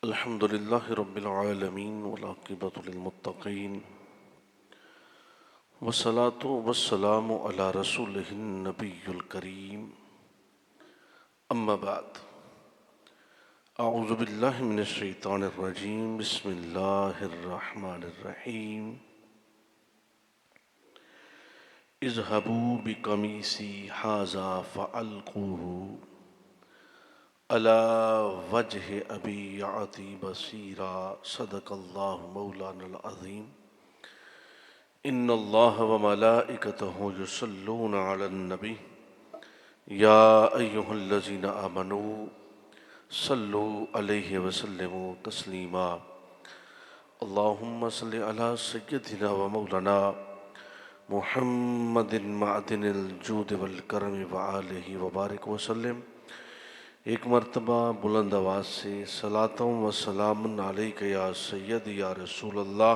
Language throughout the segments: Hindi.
अल्हम्दुलिल्लाहि रब्बिल आलमीन वल आक़िबतु लिल मुत्तक़ीन वस्सलातु वस्सलामु अला रसूलिहिन नबिय्यिल करीम अम्मा बाद अऊज़ु बिल्लाहि मिनश शैतानिर रजीम बिस्मिल्लाहिर रहमानिर रहीम इज़हबू बिक़मीसी हाज़ा फ़अल्क़ूहु अला वजहि अबी याती बसीरा सदक़ल्लाहु मौलानल अज़ीम इन्नल्लाह व मलाइकतहु युसल्लूना अलन नबी या अय्युहल्लज़ीना आमनू सल्लु अलैहि वसल्लिमू तस्लीमा अल्लाहुम्मा सल्लि अला सय्यदिना व मौलाना मुहम्मदिन मअदिनिल जूद वल करम व आलिहि व बारिक वसल्लिम। एक मरतबा बुलंद आवाज़ से सलातों व सलामुन अलैका या सय्यद या रसूल अल्लाह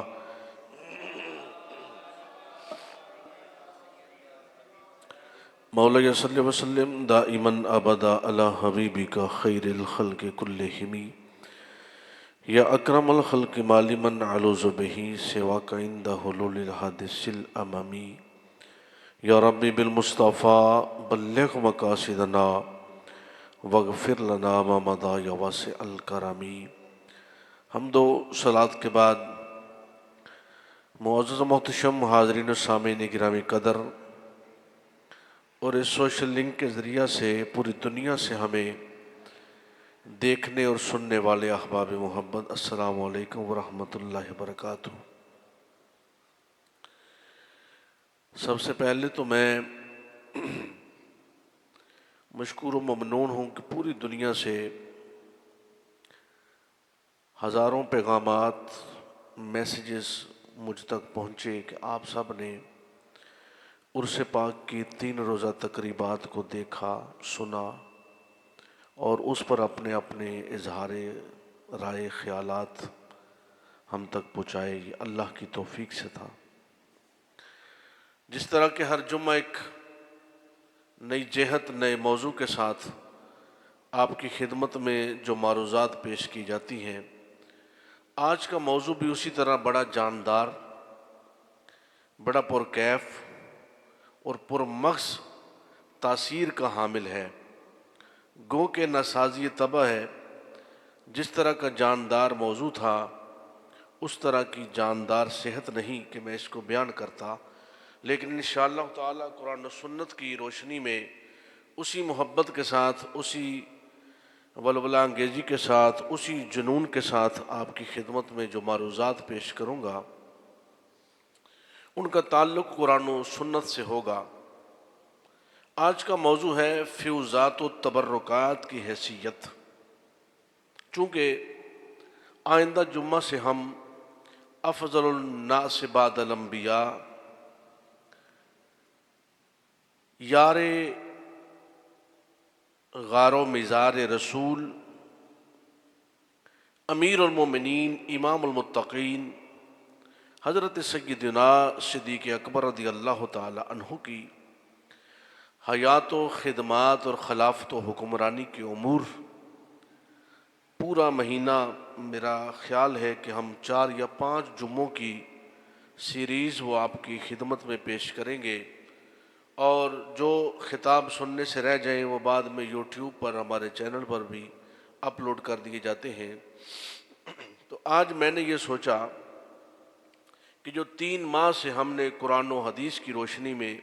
मौला सल्लि वसल्लिम दाइमन अबदा अला हबीबिका खैरिल खल्क़ि कुल्लिहिम या अकरमल खल्क़ि मालिमन अलुज़ु बिही सिवाका इंदा हुलूलिल हादिसिल अममी या रब्बी बिल मुस्तफ़ा बल्लिग़ मक़ासिदना वग़फ़िर लना मा मदा या वासिअल करमी। हम्दो सलात के बाद मुअज़्ज़ज़ मोहतशम हाज़रीन व सामीन गिरामी कदर और इस सोशल लिंक के ज़रिया से पूरी दुनिया से हमें देखने और सुनने वाले अहबाब मोहब्बत अस्सलामु अलैकुम व रहमतुल्लाहि व बरकातुहू। सबसे पहले तो मैं मशकूर व ममनून हूँ कि पूरी दुनिया से हज़ारों पैगामात मैसेजेस मुझ तक पहुँचे कि आप सब ने उर्स पाक की 3 रोज़ा तकरीबात को देखा, सुना और उस पर अपने अपने इजहार राय ख्यालात हम तक पहुँचाए। ये अल्लाह की तौफीक से था। जिस तरह के हर जुम्मा एक नई जहत नए मौजू के साथ आपकी खिदमत में जो मारूज़ात पेश की जाती हैं, आज का मौजू भी उसी तरह बड़ा जानदार, बड़ा पुरकैफ और पुरमग़ज़ तासीर का हामिल है। गो के नसाज़ी तबा है, जिस तरह का जानदार मौजू था उस तरह की जानदार सेहत नहीं कि मैं इसको बयान करता, लेकिन इंशाअल्लाह ताला कुरान और सुन्नत की रोशनी में उसी मोहब्बत के साथ, उसी वलवला अंगेज़ी के साथ, उसी जुनून के साथ आपकी खिदमत में जो मारूज़ात पेश करूँगा उनका ताल्लुक़ कुरान और सुन्नत से होगा। आज का मौजू है फ़्यूज़ात व तबर्रुकात की हैसियत। चूँकि आइंदा जुम्मा से हम अफ़ज़लुन नास बादल अंबिया यारे गारो मिज़ार रसूल अमीरुल मोमिनीन इमामुल मुत्तक़ीन हज़रत सय्यदना सिद्दीक़ अकबर रज़ियल्लाहु ताला अन्हु की हयात व ख़िदमात और खिलाफ़त व हुक्मरानी के उमूर पूरा महीना मेरा ख़्याल है कि हम 4 या 5 जुम्मों की सीरीज़ वो आपकी खिदमत में पेश करेंगे और जो ख़िताब सुनने से रह जाएं वो बाद में यूट्यूब पर हमारे चैनल पर भी अपलोड कर दिए जाते हैं। तो आज मैंने ये सोचा कि जो 3 माह से हमने कुरान व हदीस की रोशनी में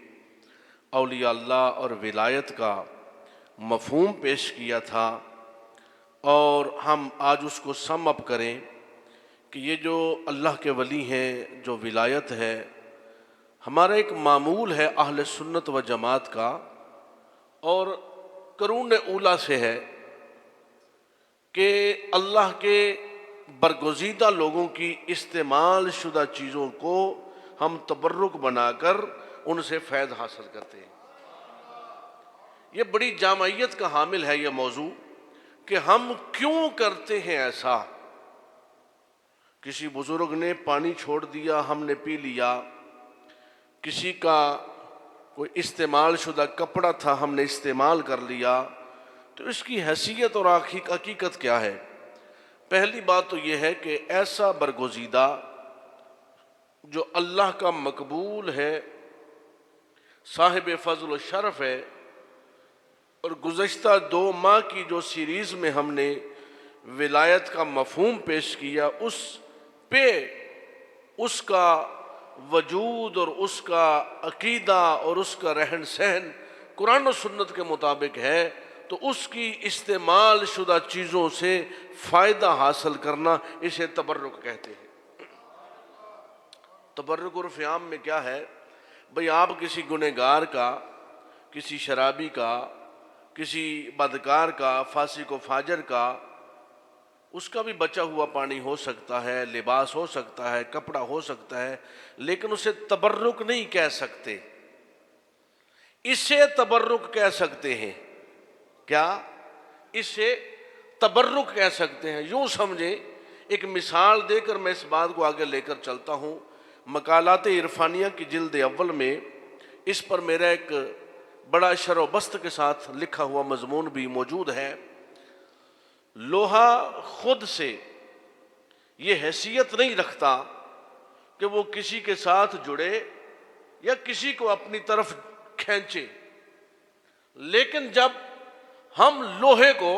औलिया अल्लाह और विलायत का मफ़हूम पेश किया था और हम आज उसको सम अप करें कि ये जो अल्लाह के वली हैं, जो विलायत है, हमारा एक मामूल है अहले सुन्नत व जमात का और करून ऊला से है कि अल्लाह के बरगुज़ीदा लोगों की इस्तेमाल शुदा चीज़ों को हम तबर्रुक बनाकर उनसे फ़ैज़ हासिल करते हैं। ये बड़ी जामयत का हामिल है ये मौजू कि हम क्यों करते हैं ऐसा। किसी बुज़ुर्ग ने पानी छोड़ दिया, हमने पी लिया, किसी का कोई इस्तेमाल शुदा कपड़ा था हमने इस्तेमाल कर लिया, तो इसकी हैसियत और हकीकत क्या है? पहली बात तो यह है कि ऐसा बरगुज़ीदा जो अल्लाह का मकबूल है, साहिब फजल व शरफ है, और गुज़श्ता 2 माह की जो सीरीज़ में हमने विलायत का मफहूम पेश किया, उस पे उसका वजूद और उसका अकीदा और उसका रहन सहन कुरान और सुन्नत के मुताबिक है, तो उसकी इस्तेमाल शुदा चीज़ों से फ़ायदा हासिल करना, इसे तबर्रुक कहते हैं। तबर्रुक उर्फ़ आम में क्या है भाई, आप किसी गुनहगार का, किसी शराबी का, किसी बदकार का, फासिक व फाजर का, उसका भी बचा हुआ पानी हो सकता है, लिबास हो सकता है, कपड़ा हो सकता है, लेकिन उसे तबर्रुक नहीं कह सकते। इसे तबर्रुक कह सकते हैं। क्या? इसे तबर्रुक कह सकते हैं। यूं समझे, एक मिसाल देकर मैं इस बात को आगे लेकर चलता हूं। मकालात इरफानिया की जिल्द अव्वल में इस पर मेरा एक बड़ा शरोबस्त के साथ लिखा हुआ मजमून भी मौजूद है। लोहा खुद से ये हैसियत नहीं रखता कि वो किसी के साथ जुड़े या किसी को अपनी तरफ खींचे, लेकिन जब हम लोहे को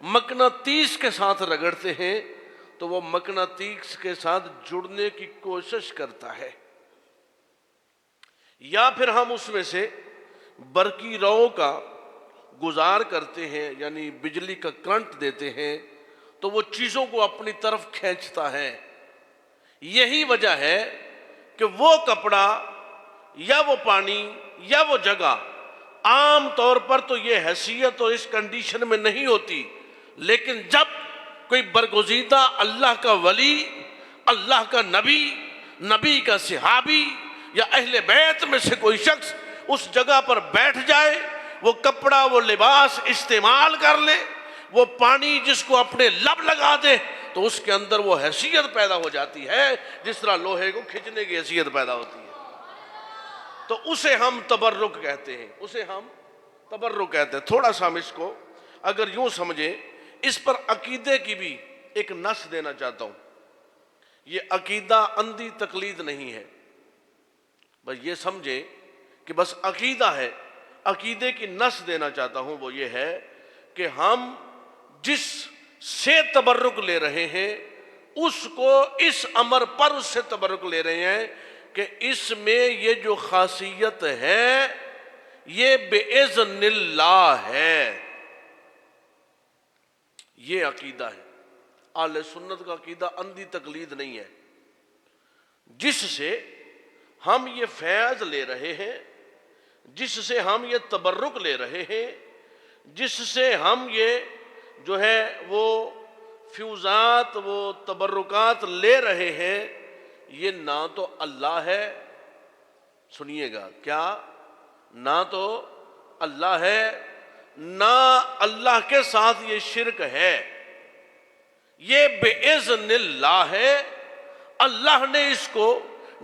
मकनातीस के साथ रगड़ते हैं तो वो मकनातीस के साथ जुड़ने की कोशिश करता है, या फिर हम उसमें से बरकी रौ का गुजार करते हैं, यानी बिजली का करंट देते हैं, तो वो चीज़ों को अपनी तरफ खींचता है। यही वजह है कि वो कपड़ा या वो पानी या वो जगह आम तौर पर तो ये हैसियत और इस कंडीशन में नहीं होती, लेकिन जब कोई बरगुज़ीदा अल्लाह का वली, अल्लाह का नबी, नबी का सहाबी या अहले बैत में से कोई शख्स उस जगह पर बैठ जाए, वो कपड़ा, वो लिबास इस्तेमाल कर ले, वो पानी जिसको अपने लब लगा दे, तो उसके अंदर वो हैसियत पैदा हो जाती है, जिस तरह लोहे को खींचने की हैसियत पैदा होती है। तो उसे हम तबर्रुक कहते हैं, उसे हम तबर्रुक कहते हैं। थोड़ा सा हम इसको अगर यूं समझे, इस पर अकीदे की भी एक नस देना चाहता हूं। ये अकीदा अंधी तकलीद नहीं है, बस ये समझे कि बस अकीदा है। अकीदे की नस देना चाहता हूं, वो ये है कि हम जिस से तबर्रुक ले रहे हैं उसको इस अमर पर उससे तबर्रुक ले रहे हैं कि इसमें ये जो खासियत है ये बेइज़्निल्लाह है। ये अकीदा है आले सुन्नत का। अकीदा अंधी तकलीद नहीं है, जिससे हम ये फैज़ ले रहे हैं, जिससे हम ये तबर्रुक ले रहे हैं, जिससे हम ये जो है वो फ्यूज़ात, वो तबर्रुकात ले रहे हैं, ये ना तो अल्लाह है, सुनिएगा क्या, ना तो अल्लाह है, ना अल्लाह के साथ ये शिरक है, ये बेइज़्निल्लाह है। अल्लाह ने इसको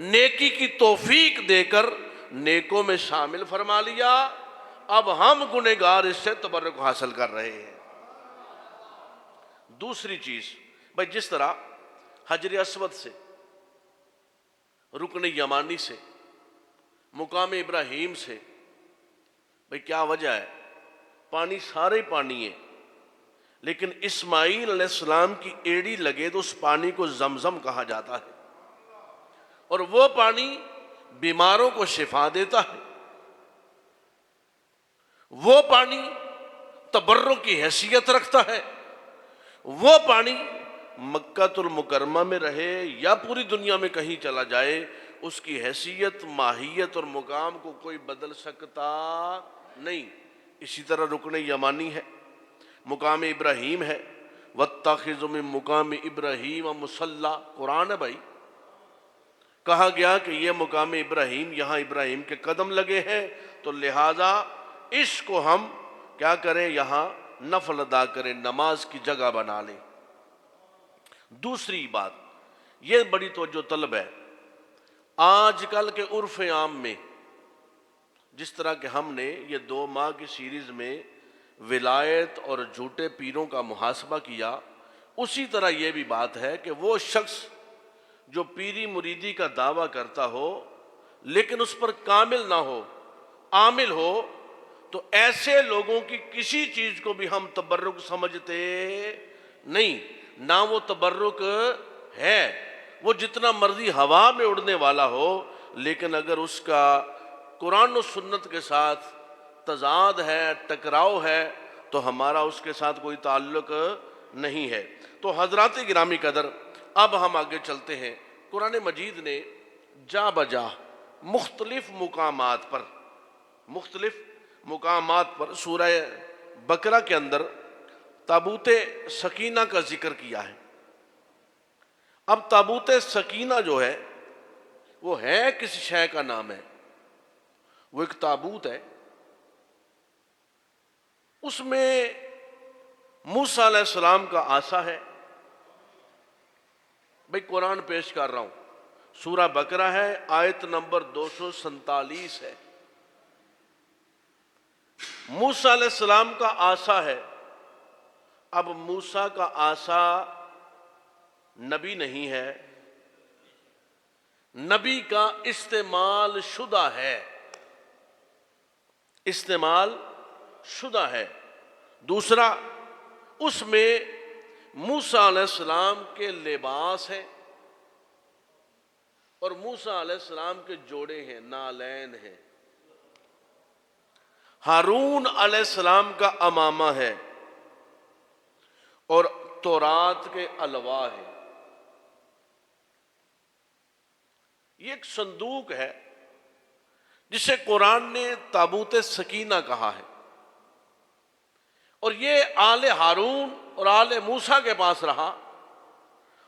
नेकी की तौफीक देकर नेकों में शामिल फरमा लिया। अब हम गुनहगार इससे तबर्रुक हासिल कर रहे हैं। दूसरी चीज भाई, जिस तरह हजर अस्वद से, रुकन यमानी से, मुकाम इब्राहिम से, भाई क्या वजह है? पानी सारे पानी है, लेकिन इस्माईल अलैहिस्सलाम की एड़ी लगे तो उस पानी को जमजम कहा जाता है, और वो पानी बीमारों को शिफा देता है। वो पानी तबर्रुक की हैसियत रखता है। वो पानी मक्कातुल मुकरमा में रहे या पूरी दुनिया में कहीं चला जाए, उसकी हैसियत, माहियत और मुकाम को कोई बदल सकता नहीं। इसी तरह रुकन यमानी है, मुकाम इब्राहिम है, वत्तखिज़ु मिन मुकाम इब्राहिम मुसल्ला, कुरान है भाई। कहा गया कि यह मुकाम इब्राहिम, यहाँ इब्राहिम के कदम लगे हैं, तो लिहाजा इसको हम क्या करें, यहाँ नफल अदा करें, नमाज की जगह बना लें। दूसरी बात, यह बड़ी तवज्जो तलब है, आजकल के उर्फ आम में जिस तरह के हमने ये 2 माह की सीरीज में विलायत और झूठे पीरों का मुहासबा किया, उसी तरह यह भी बात है कि वो शख्स जो पीरी मुरीदी का दावा करता हो लेकिन उस पर कामिल ना हो, आमिल हो, तो ऐसे लोगों की किसी चीज को भी हम तबर्रुक समझते नहीं। ना वो तबर्रुक है, वो जितना मर्जी हवा में उड़ने वाला हो, लेकिन अगर उसका कुरान और सुन्नत के साथ तजाद है, टकराव है, तो हमारा उसके साथ कोई ताल्लुक नहीं है। तो हजरात गिरामी कदर, अब हम आगे चलते हैं। कुरान मजीद ने जा बजा मुख्तलिफ मुकामात पर सूरह बकरा के अंदर ताबूत सकीना का जिक्र किया है। अब ताबूत सकीना जो है वो है किसी शय का नाम है, वो एक ताबूत है। उसमें मूसा अलैहिस्सलाम का आसा है। भाई कुरान पेश कर रहा हूं, सूरा बकरा है, आयत नंबर 247 है। मूसा अलैहिस्सलाम का आसा है। अब मूसा का आसा नबी नहीं है, नबी का इस्तेमाल शुदा है, इस्तेमाल शुदा है। दूसरा, उसमें मूसा अलैहिस्सलाम के लिबास है और मूसा अलैहिस्सलाम के जोड़े हैं, नालैन हैं। हारून अलैहिस्सलाम का अमामा है और तौरात के अलवा है। ये एक संदूक है जिसे कुरान ने ताबूत सकीना कहा है, और ये आले हारून और आले मूसा के पास रहा।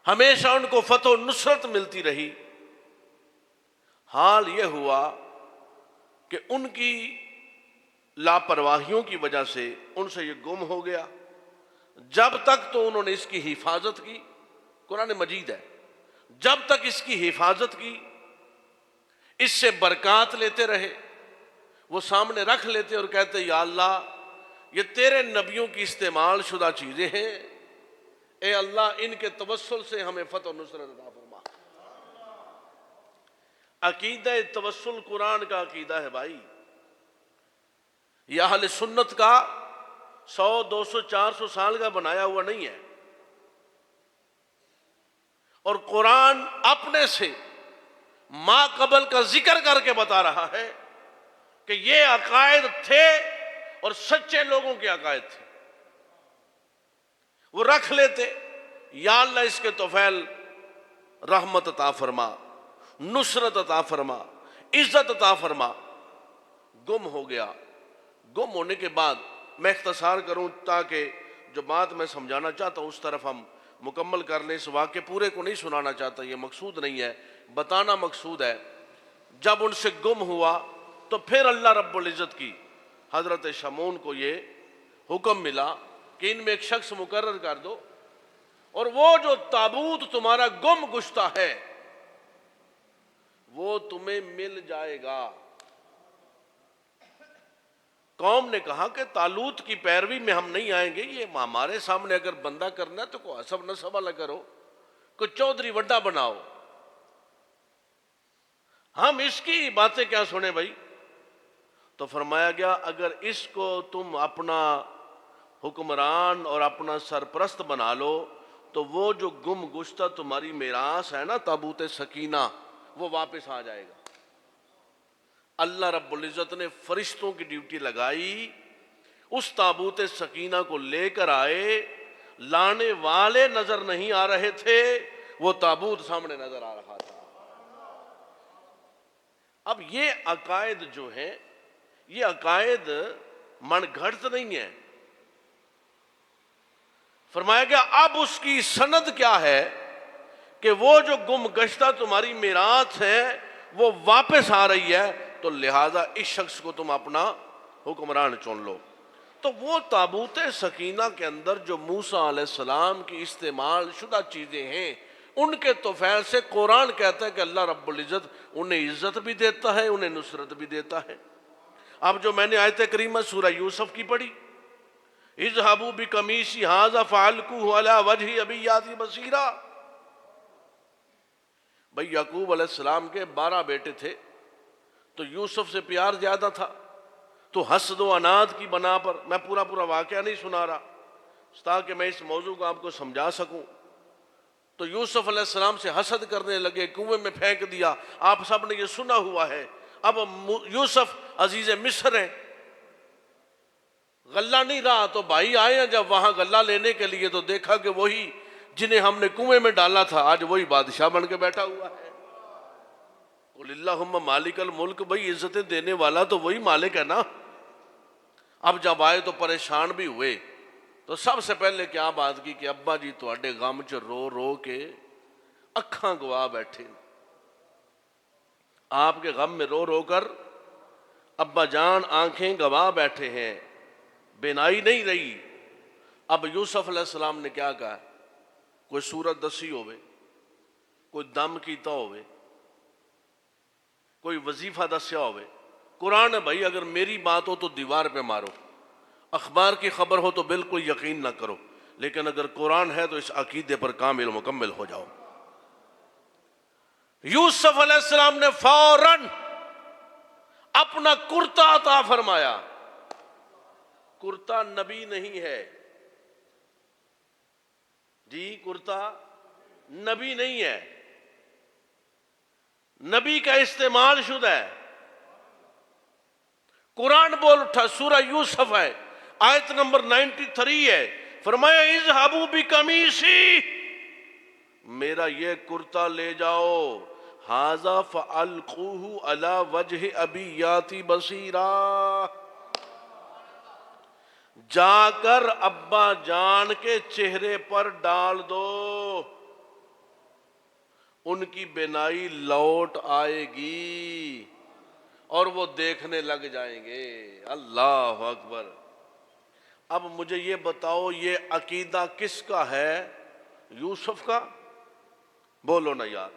हमेशा उनको फतह नुसरत मिलती रही। हाल यह हुआ कि उनकी लापरवाहियों की वजह से उनसे ये गुम हो गया। जब तक तो उन्होंने इसकी हिफाजत की, कुरान मजीद है, जब तक इसकी हिफाजत की, इससे बरकत लेते रहे, वो सामने रख लेते और कहते या अल्लाह, ये तेरे नबियों की इस्तेमाल शुदा चीजें हैं, ए अल्लाह इनके तवस्सुल से हमें फतह नुसरत अता फरमा। अकीदा तवस्सुल कुरान का अकीदा है भाई। यह अहले सुन्नत का 100, 200, 400 साल का बनाया हुआ नहीं है। और कुरान अपने से मा कबल का जिक्र करके बता रहा है कि ये अकायद थे और सच्चे लोगों के अकायद थे। वो रख लेते, या अल्लाह इसके तोफैल रहमत अता फरमा, नुसरत अता फरमा, इज्जत अता फरमा। गुम हो गया। गुम होने के बाद मैं इख्तिसार करूं ताकि जो बात मैं समझाना चाहता हूं उस तरफ हम मुकम्मल कर लें। इस वाक़े पूरे को नहीं सुनाना चाहता, ये मकसूद नहीं है, बताना मकसूद है। जब उनसे गुम हुआ तो फिर अल्लाह रब्बुल इज़्ज़त की हज़रत शमून को ये हुक्म मिला कि इनमें एक शख्स मुकर्रर कर दो, और वो जो ताबूत तुम्हारा गुम गुश्ता है वो तुम्हें मिल जाएगा। कौम ने कहा कि तालूत की पैरवी में हम नहीं आएंगे, ये हमारे सामने अगर बंदा करना है तो कोई हसब नसब वाला करो, कोई चौधरी वड्डा बनाओ, हम इसकी बातें क्या सुने भाई। तो फरमाया गया अगर इसको तुम अपना हुक्मरान और अपना सरप्रस्त बना लो तो वो जो गुम गुश्ता तुम्हारी मिरास है ना, ताबूत सकीना, वो वापस आ जाएगा। अल्लाह रब्बुल इज़्ज़त ने फरिश्तों की ड्यूटी लगाई, उस ताबूत सकीना को लेकर आए। लाने वाले नजर नहीं आ रहे थे, वो ताबूत सामने नजर आ रहा था। अब ये अकायद जो है, ये अकायद मनगढ़ंत नहीं है। फरमाया गया अब उसकी सनद क्या है कि वो जो गुम गश्ता तुम्हारी मिरात है वो वापस आ रही है, तो लिहाजा इस शख्स को तुम अपना हुक्मरान चुन लो। तो वो ताबूत सकीना के अंदर जो मूसा अलैहिस्सलाम की इस्तेमाल शुदा चीजें हैं, उनके तोफैल से कुरान कहता है कि अल्लाह रब्बुल इज़्ज़त उन्हें इज्जत भी देता है, उन्हें नुसरत भी देता है। अब जो मैंने आयत करीमा सूरह यूसुफ की पढ़ी, इज़हबू बिकमीसी हाज़ा फ़अल्कुहु अला वजहि अबिय्याती बसीरा। भाई याकूब अलैहिस्सलाम के 12 बेटे थे, तो यूसुफ से प्यार ज्यादा था, तो हसद व अनाद की बना पर, मैं पूरा पूरा वाकया नहीं सुना रहा ताकि मैं इस मौजू को आपको समझा सकूं। तो यूसुफ अलैहिस्सलाम से हसद करने लगे, कुएं में फेंक दिया। आप सब ने ये सुना हुआ है। अब यूसुफ अजीज मिस्र हैं, गल्ला नहीं रहा, तो भाई आए हैं जब वहां गल्ला लेने के लिए, तो देखा कि वही जिन्हें हमने कुएं में डाला था आज वही बादशाह बन के बैठा हुआ है। कुलिल्लाहुम्मा मालिकल मुल्क, भाई इज्जतें देने वाला तो वही मालिक है ना। अब जब आए तो परेशान भी हुए, तो सबसे पहले क्या बात की कि अब्बा जी तुहाडे गम च रो रो के अखां गवा बैठे, आपके गम में रो रो कर अब्बा जान आंखें गवा बैठे हैं, बेनाई नहीं रही। अब यूसुफ अलैहिस्सलाम ने क्या कहा, कोई सूरत दसी होवे, कोई दम कीता होवे, कोई वजीफा दस्या होवे। कुरान है भाई, अगर मेरी बात हो तो दीवार पे मारो, अखबार की खबर हो तो बिल्कुल यकीन ना करो, लेकिन अगर कुरान है तो इस अकीदे पर कामिल मुकम्मल हो जाओ। यूसुफ अलैहिस्सलाम ने फौरन अपना कुर्ता अता फरमाया। कुर्ता नबी नहीं है जी, कुर्ता नबी नहीं है, नबी का इस्तेमाल शुदा है। कुरान बोल उठा, सूरा यूसुफ है, आयत नंबर 93 है, फरमाया इज़हबू बिकमीसी, मेरा ये कुर्ता ले जाओ, हाजा फ़अल्कुहु अला वजहि अबिय्याती बसीरा, जाकर अब्बा जान के चेहरे पर डाल दो, उनकी बेनाई लौट आएगी और वो देखने लग जाएंगे। अल्लाह अकबर। अब मुझे ये बताओ, ये अकीदा किसका है? यूसुफ का? बोलो ना यार,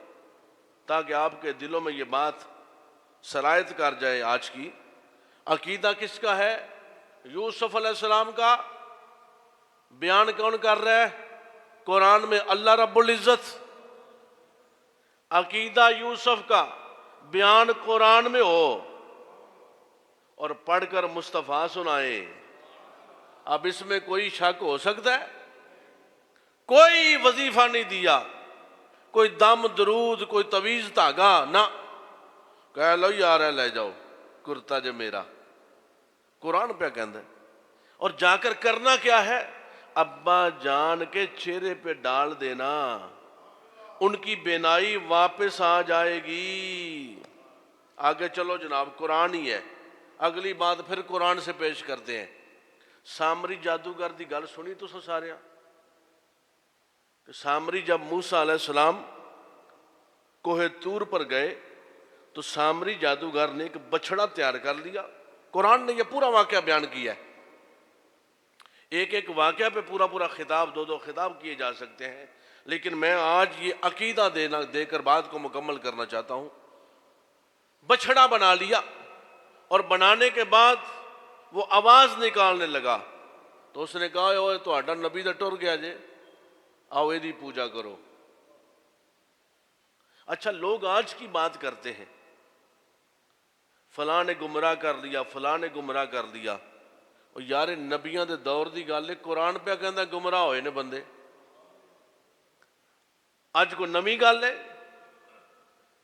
ताकि आपके दिलों में ये बात सरायत कर जाए। आज की अकीदा किसका है? यूसुफ अलैहिस्सलाम का। बयान कौन कर रहा है? कुरान में अल्लाह रब्बुल इज्जत। अकीदा यूसुफ का, बयान कुरान में हो और पढ़कर मुस्तफ़ा सुनाए। अब इसमें कोई शक हो सकता है? कोई वजीफा नहीं दिया, कोई दम दरूद, कोई तवीज धागा ना, कह लो यार ले जाओ कुर्ता जो मेरा, कुरान पे कहता है। और जाकर करना क्या है? अब्बा जान के चेहरे पे डाल देना, उनकी बेनाई वापस आ जाएगी। आगे चलो जनाब, कुरान ही है। अगली बात फिर कुरान से पेश करते हैं। सामरी जादूगर की गल सुनी तुस सारिया? सामरी जब मूसा अलैहिस्सलाम कोहे तूर पर गए तो सामरी जादूगर ने एक बछड़ा तैयार कर लिया। कुरान ने यह पूरा वाकया बयान किया है। एक एक वाकया पे पूरा पूरा खिताब, दो दो खिताब किए जा सकते हैं, लेकिन मैं आज ये अकीदा देकर बात को मुकम्मल करना चाहता हूं। बछड़ा बना लिया और बनाने के बाद वो आवाज निकालने लगा, तो उसने कहा ओए तुहाडा नबी तो टुर गया जे, आओ एदी पूजा करो। अच्छा, लोग आज की बात करते हैं, फलां ने गुमराह कर लिया, फलां ने गुमराह कर दिया। और यार नबियां दे दौर की गल है, कुरान पे कहता गुमराह होए ने बंदे। अज कोई नवी गल है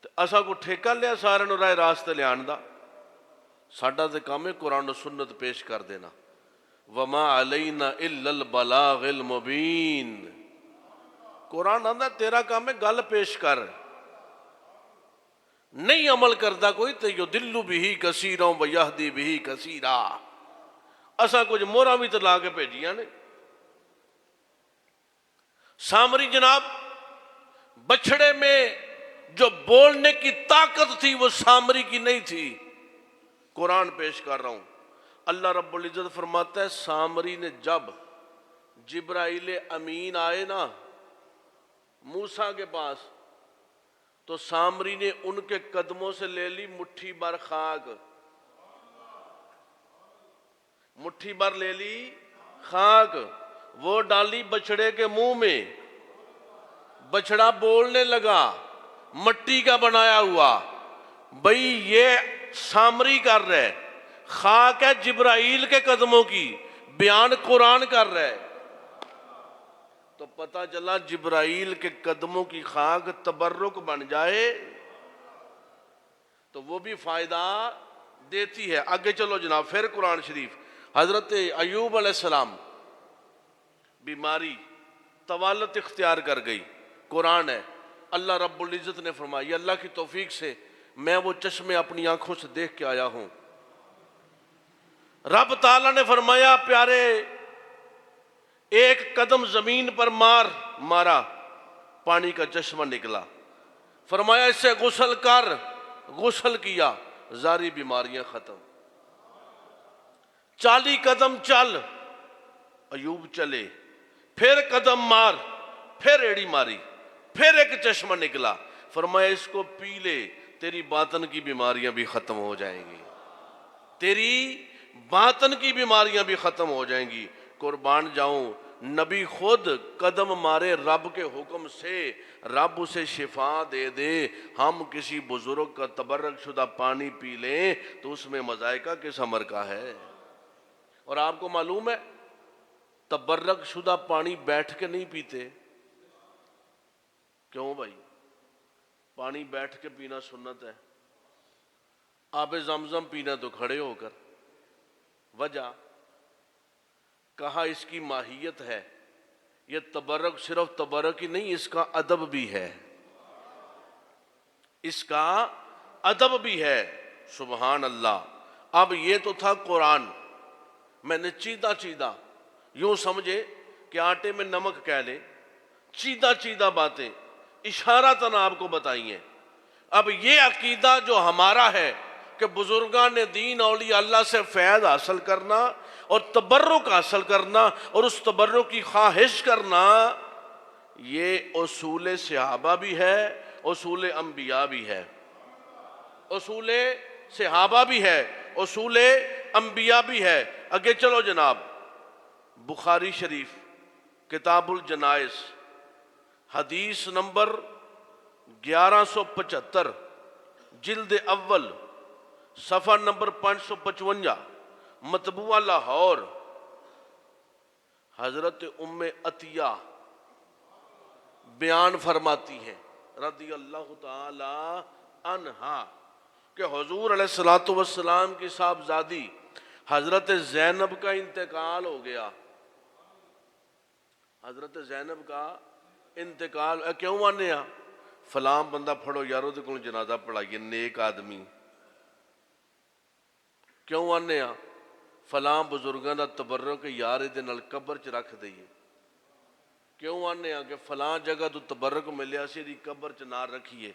तो असा को ठेका लिया सारे राय रास्ते लियान दा। साडा तो काम है कुरान सुन्नत पेश कर देना। वमा अलैना इल्लल बलागिल मुबीन। कुरान आंदा तेरा काम है गल पेश कर, नहीं अमल करता कोई तो युदिल्लु बिही कसीरों व यहदी बिही कसीरा। असा कुछ मोहरा भी तो ला के भेजिया ने। सामरी जनाब, बछड़े में जो बोलने की ताकत थी वो सामरी की नहीं थी। कुरान पेश कर रहा हूं। अल्लाह रब्बुल इज्जत फरमाता है, सामरी ने जब जिब्राइल अमीन आए ना मूसा के पास, तो सामरी ने उनके कदमों से ले ली मुट्ठी भर खाक। मुट्ठी भर ले ली खाक वो डाली बछड़े के मुंह में, बछड़ा बोलने लगा मट्टी का बनाया हुआ। भाई ये सामरी कर रहा है, खाक है जिब्राइल के कदमों की, बयान कुरान कर रहा है। तो पता चला जिब्राइल के कदमों की खाक तबर्रुक बन जाए तो वो भी फायदा देती है। आगे चलो जनाब, फिर कुरान शरीफ, हजरत अयूब अलैहिस्सलाम बीमारी तवालत इख्तियार कर गई, कुरान है, अल्लाह रब्बुल इज़्ज़त ने फरमाया अल्लाह की तौफीक से मैं वो चश्मे अपनी आंखों से देख के आया हूं। रब ताला ने फरमाया प्यारे एक कदम जमीन पर मारा, पानी का चश्मा निकला। फरमाया इससे गुस्ल कर, गुस्ल किया, जारी बीमारियां खत्म। 40 कदम चल, अयूब चले, फिर कदम मार, फिर एड़ी मारी, फिर एक चश्मा निकला। फरमाया इसको पी ले, तेरी बातन की बीमारियां भी खत्म हो जाएंगी, तेरी बातन की बीमारियां भी खत्म हो जाएंगी। कुर्बान जाऊं, नबी खुद कदम मारे रब के हुक्म से, रब उसे शिफा दे दे। हम किसी बुजुर्ग का तबर्रक शुदा पानी पी लें तो उसमें मजायका किस अमर का है। और आपको मालूम है तबर्रक शुदा पानी बैठ के नहीं पीते। क्यों भाई? पानी बैठ के पीना सुन्नत है, आबे जमजम पीना तो खड़े होकर। वजह कहा इसकी माहियत है, यह तबर्रक सिर्फ तबर्रक ही नहीं, इसका अदब भी है, इसका अदब भी है। सुबहान अल्लाह। अब ये तो था कुरान, मैंने चीदा चीदा यूं समझे कि आटे में नमक कह ले, चीदा चीदा बातें इशारतन आपको बताई हैं। अब ये अकीदा जो हमारा है कि बुजुर्गान ने दीन औलिया अल्लाह से फैज़ हासिल करना और तबर्रुक हासिल करना और उस तबर्रुक की ख्वाहिश करना, ये उसूल सहाबा भी है, उसूल अंबिया भी है, उसूल सहाबा भी है, उसूल अंबिया भी है। आगे चलो जनाब, बुखारी शरीफ किताबुल जनाइज हदीस नंबर 1175, जिल्द अव्वल सफ़ा नंबर 555, मतबूआ लाहौर, हजरत उम्मे अतिया बयान फरमाती हैं रदी अल्लाह ताला अन्हा कि हुजूर अलैहिस्सलातु वस्सलाम की साहबजादी हजरत ज़ैनब का इंतकाल हो गया। हजरत ज़ैनब का इंतकाल क्यों आने आ? फलाम बंदा फड़ो यार ਉਹਦੇ ਕੋਲ जनाजा पढ़ाइए, नेक आदमी। क्यों आने आ? फलां बुजुर्गों का तबर्रुक यार ये कबर च रख दईए। क्यों आने आ कि फलां जगह तो तबर्रुक मिलिया सी, कबर च ना रखिए।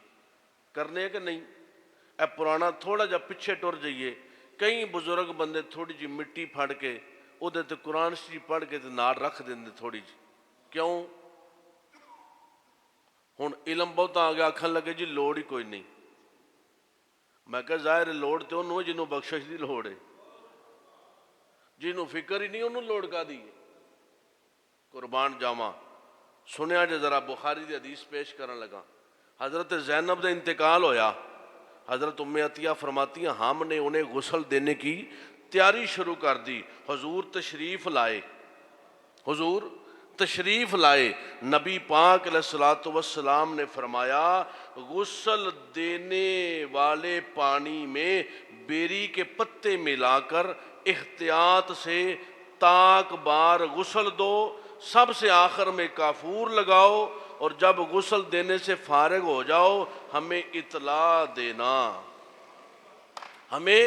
करने कि नहीं? ए पुराना थोड़ा जा पिछे टुर जाइए, कई बुजुर्ग बंदे थोड़ी जी मिट्टी फड़ के उहदे ते कुरान शरीफ पढ़ के नाल रख देंगे थोड़ी जी। क्यों? हुण इलम बहुत आ गया, आखन लगे जी लोड़ ही कोई नहीं। मैं कहा जाहिर लोड़ तो उन्होंने जिन्होंने बख्शिश की लोड़ है, जिन्होंने फिक्र ही नहीं उन्होंने लोड़ का दी। कुर्बान जावा, सुनिया जो जरा बुखारी की हदीस पेश करन लगा। हजरत ज़ैनब का इंतकाल होया, हजरत उम्मे अतिया फरमाती हमने उन्हें गुस्ल देने की तैयारी शुरू कर दी। हुजूर तशरीफ लाए, हुजूर तशरीफ लाए। नबी पाक अलैहिस्सलातु वस्सलाम ने फरमाया गुस्ल देने वाले पानी में बेरी के पत्ते मिलाकर एहतियात से ताक बार गुस्ल दो, सबसे आखिर में काफूर लगाओ और जब गुस्ल देने से फारिग हो जाओ हमें इतला देना, हमें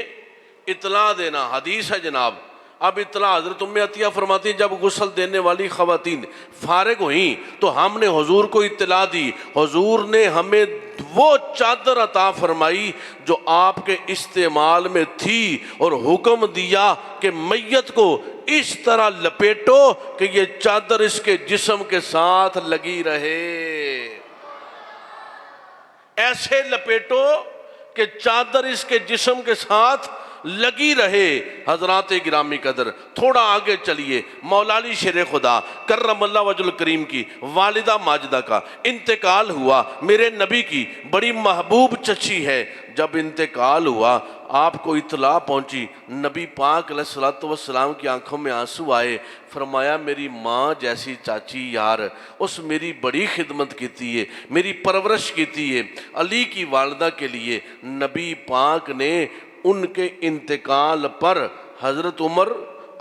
इतला देना। हदीस है जनाब। अब इतला हजरत उम्मे अतिया फरमाती हैं जब गुस्ल देने वाली खवातीन फारिग हुई तो हमने हुजूर को इतला दी। हुजूर ने हमें वो चादर अता फरमाई जो आपके इस्तेमाल में थी और हुक्म दिया कि मैयत को इस तरह लपेटो कि ये चादर इसके जिस्म के साथ लगी रहे। ऐसे लपेटो कि चादर इसके जिस्म के साथ लगी रहे। हजरात गिरामी कदर, थोड़ा आगे चलिए, मौलाली शेर खुदा कर्रमल्लाह वजुल करीम की वालिदा माजिदा का इंतकाल हुआ। मेरे नबी की बड़ी महबूब चची है। जब इंतकाल हुआ, आपको इतला पहुंची, नबी पाक अलैहिस्सलातु वस्सलाम की आंखों में आंसू आए। फरमाया मेरी माँ जैसी चाची यार, उस मेरी बड़ी खिदमत की है, मेरी परवरिश की है। अली की वालदा के लिए नबी पाक ने उनके इंतकाल पर हज़रत उमर,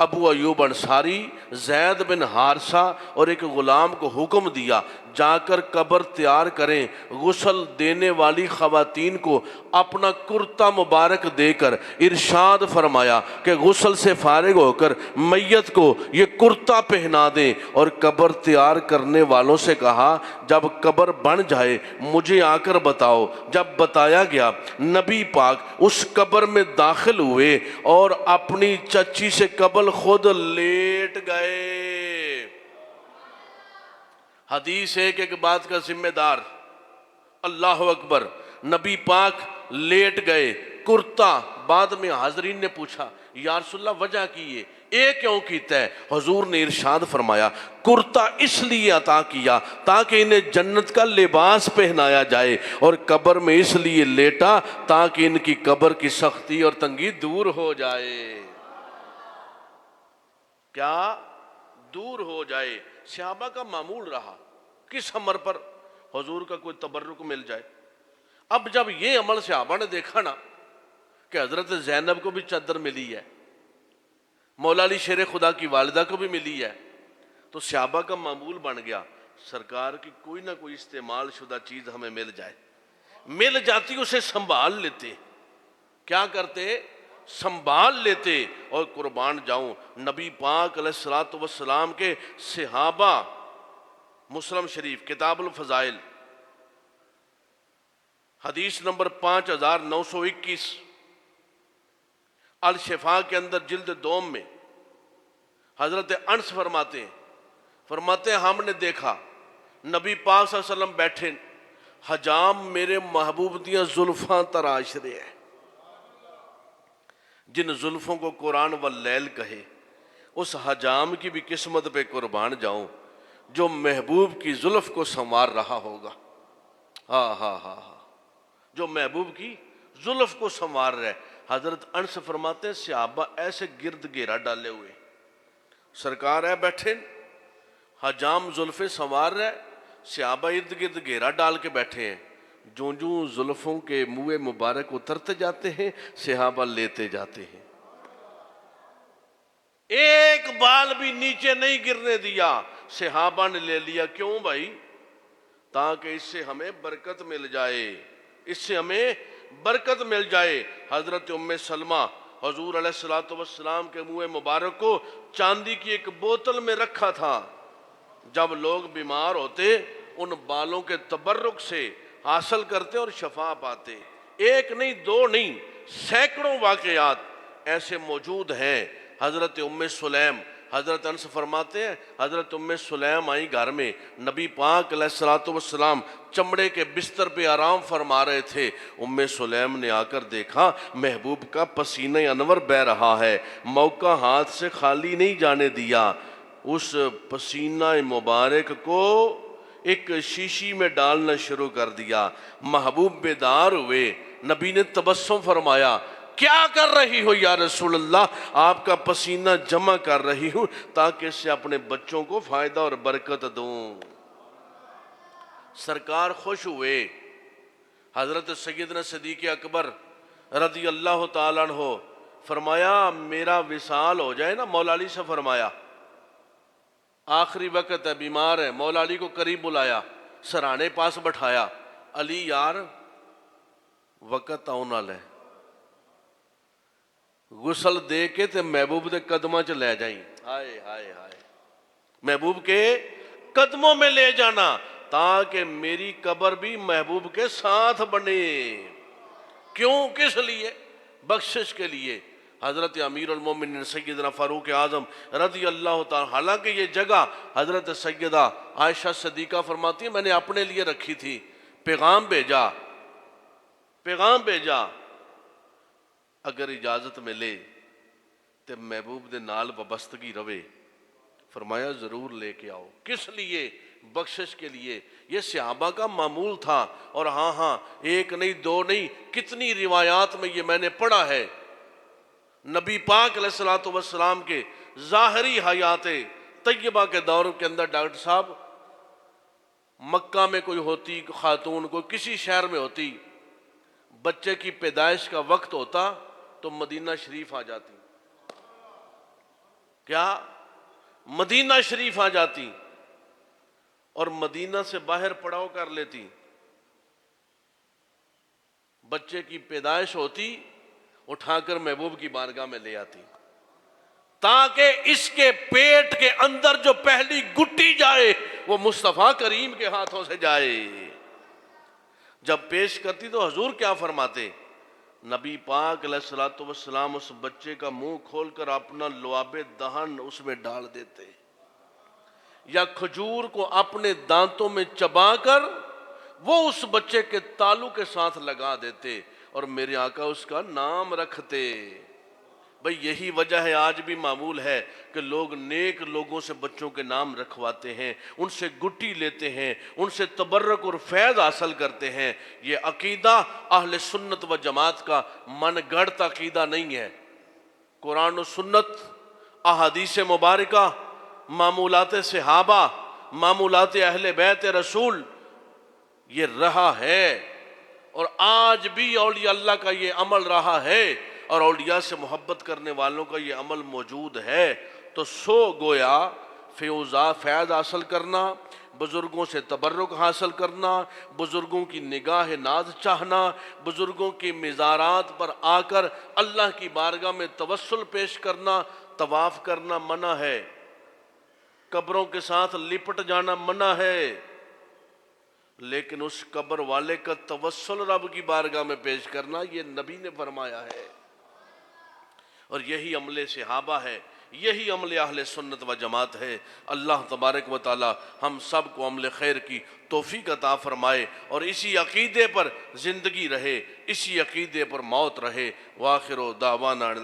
अबू अयूब अंसारी, जैद बिन हारसा और एक ग़ुलाम को हुक्म दिया, जाकर कब्र तैयार करें। गुस्ल देने वाली ख़वातीन को अपना कुर्ता मुबारक देकर इरशाद फरमाया कि गुस्ल से फारिग होकर मैयत को ये कुर्ता पहना दें। और कब्र तैयार करने वालों से कहा, जब कब्र बन जाए मुझे आकर बताओ। जब बताया गया, नबी पाक उस कब्र में दाखिल हुए और अपनी चच्ची से कब्र खुद लेट गए। हदीस एक एक बात का जिम्मेदार, अल्लाह अकबर। नबी पाक लेट गए, कुर्ता। बाद में हाजरीन ने पूछा, या रसूलल्लाह वजह की ये क्यों कीता है? हुजूर ने इरशाद फरमाया, कुर्ता इसलिए अता किया ताकि इन्हें जन्नत का लिबास पहनाया जाए, और कब्र में इसलिए लेटा ताकि इनकी कब्र की सख्ती और तंगी दूर हो जाए। क्या दूर हो जाए? सहाबा का मामूल रहा, किस अमर पर हुजूर का कोई तबर्रुक मिल जाए। अब जब ये अमल सहाबा ने देखा ना कि हजरत ज़ैनब को भी चादर मिली है, मौला अली शेर खुदा की वालिदा को भी मिली है, तो सहाबा का मामूल बन गया, सरकार की कोई ना कोई इस्तेमाल शुदा चीज़ हमें मिल जाए। मिल जाती उसे संभाल लेते। क्या करते? संभाल लेते। और कुर्बान जाऊं, नबी पाक अलैहिस्सलातु वस्सलाम के सहाबा, मुस्लिम शरीफ किताबुल फजाइल हदीस नंबर 5921, अल शिफा के अंदर जिल्द दोम में हजरत अनस फरमाते हैं हमने देखा नबी पाक सल्लल्लाहु अलैहि वसल्लम बैठे, हजाम मेरे महबूब दियां जुल्फां तराश रहे हैं। जिन जुल्फों को कुरान व लैल कहे, उस हजाम की भी किस्मत पे कुर्बान जाऊं जो महबूब की जुल्फ को संवार रहा होगा। हा, जो महबूब की जुल्फ को संवार रहे। हजरत अनस फरमाते हैं सहाबा ऐसे गिर्द घेरा डाले हुए, सरकार है बैठे, हजाम जुल्फे संवार रहे, सहाबा इर्द गिर्द घेरा डाल के बैठे हैं। जो जो जुल्फों के मुँह मुबारक उतरते जाते हैं, सहाबा लेते जाते हैं, एक बाल भी नीचे नहीं गिरने दिया। सहाबा ने ले लिया। क्यों भाई? ताकि इससे हमें बरकत मिल जाए, इससे हमें बरकत मिल जाए। हजरत उम्मे सलमा हुजूर अलैहिस्सलातु वस्सलाम के मुँह मुबारक को चांदी की एक बोतल में रखा था। जब लोग बीमार होते, उन बालों के तबर्रुक से हासिल करते और शफा पाते। एक नहीं, दो नहीं, सैकड़ों वाकयात ऐसे मौजूद हैं। हजरत उम्मे सुलैम, हजरत अनस फरमाते हैं हजरत उम्मे सुलैम आई घर में, नबी पाक अलैहिस्सलातु वस्सलाम चमड़े के बिस्तर पे आराम फरमा रहे थे। उम्मे सुलैम ने आकर देखा महबूब का पसीना अनवर बह रहा है, मौका हाथ से खाली नहीं जाने दिया। उस पसीना मुबारक को एक शीशी में डालना शुरू कर दिया। महबूब बेदार हुए, नबी ने तबस्सुम फरमाया, क्या कर रही हो या रसूल अल्लाह? आपका पसीना जमा कर रही हूं ताकि इससे अपने बच्चों को फायदा और बरकत दूं। सरकार खुश हुए। हजरत सैयदना सिद्दीक़ अकबर रज़ी अल्लाह ताला अन्हु फरमाया, मेरा विसाल हो जाए ना, मौला अली से फरमाया, आखिरी वक्त है, बीमार है। मौला अली को करीब बुलाया, सराने पास बैठाया, अली यार वक्त आने वाला है, गुसल दे के ते महबूब के कदमों च ले जाई। हाय हाय हाय, महबूब के कदमों में ले जाना ताकि मेरी कब्र भी महबूब के साथ बने। क्यों? किस लिए? बख्शिश के लिए। हजरत अमीरुल मोमिनीन सैयदना फारूक आजम रज़ी अल्लाह ताला, हालांकि ये जगह हजरत सैयदा आयशा सिद्दीक़ा फरमाती है मैंने अपने लिए रखी थी, पैगाम भेजा, अगर इजाज़त मिले तो महबूब दे नाल वाबस्तगी रवे। फरमाया ज़रूर लेके आओ। किस लिए? बख्शिश के लिए। ये सहाबा का मामूल था। और हाँ हाँ, एक नहीं दो नहीं, कितनी रिवायात में ये मैंने पढ़ा है। नबी पाक अलैहिस्सलातु वस्सलाम के ज़ाहरी हयात तय्यबा के दौर के अंदर डॉक्टर साहब, मक्का में कोई होती खातून, कोई किसी शहर में होती, बच्चे की पैदाइश का वक्त होता तो मदीना शरीफ आ जाती। क्या? मदीना शरीफ आ जाती और मदीना से बाहर पड़ाव कर लेती। बच्चे की पैदाइश होती, उठाकर महबूब की बारगाह में ले आती, ताकि इसके पेट के अंदर जो पहली गुट्टी जाए वो मुस्तफ़ा करीम के हाथों से जाए। जब पेश करती तो हजूर क्या फरमाते? नबी पाक अलैहिस्सलातु वस्सलाम उस बच्चे का मुंह खोलकर अपना लुआबे दहन उसमें डाल देते, या खजूर को अपने दांतों में चबाकर वो उस बच्चे के तालू के साथ लगा देते और मेरे आका उसका नाम रखते। भाई यही वजह है, आज भी मामूल है कि लोग नेक लोगों से बच्चों के नाम रखवाते हैं, उनसे गुट्टी लेते हैं, उनसे तबर्रक और फैज़ हासिल करते हैं। ये अकीदा अहले सुन्नत व जमात का मनगढ़ंत अकीदा नहीं है। कुरान और सुन्नत, अहादीस मुबारका, मामूलात सहाबा, मामूलात अहले बैत रसूल, ये रहा है और आज भी औलिया अल्लाह का ये अमल रहा है और औलिया से मोहब्बत करने वालों का ये अमल मौजूद है। तो सो गोया फैज़ हासिल करना, बुज़ुर्गों से तबर्रुक हासिल करना, बुज़ुर्गों की निगाह नाज चाहना, बुज़ुर्गों की मिज़ारात पर आकर अल्लाह की बारगाह में तवस्सुल पेश करना, तवाफ़ करना मना है, कब्रों के साथ लिपट जाना मना है, लेकिन उस कब्र वाले का तवस्सुल रब की बारगाह में पेश करना ये नबी ने फरमाया है। और यही अमले सहाबा है, यही अमले अहले सुन्नत व जमात है। अल्लाह तबारक व तआला हम सब को अमले खैर की तौफीक अता फरमाए और इसी अकीदे पर ज़िंदगी रहे, इसी अकीदे पर मौत रहे। वाखिर दावाना।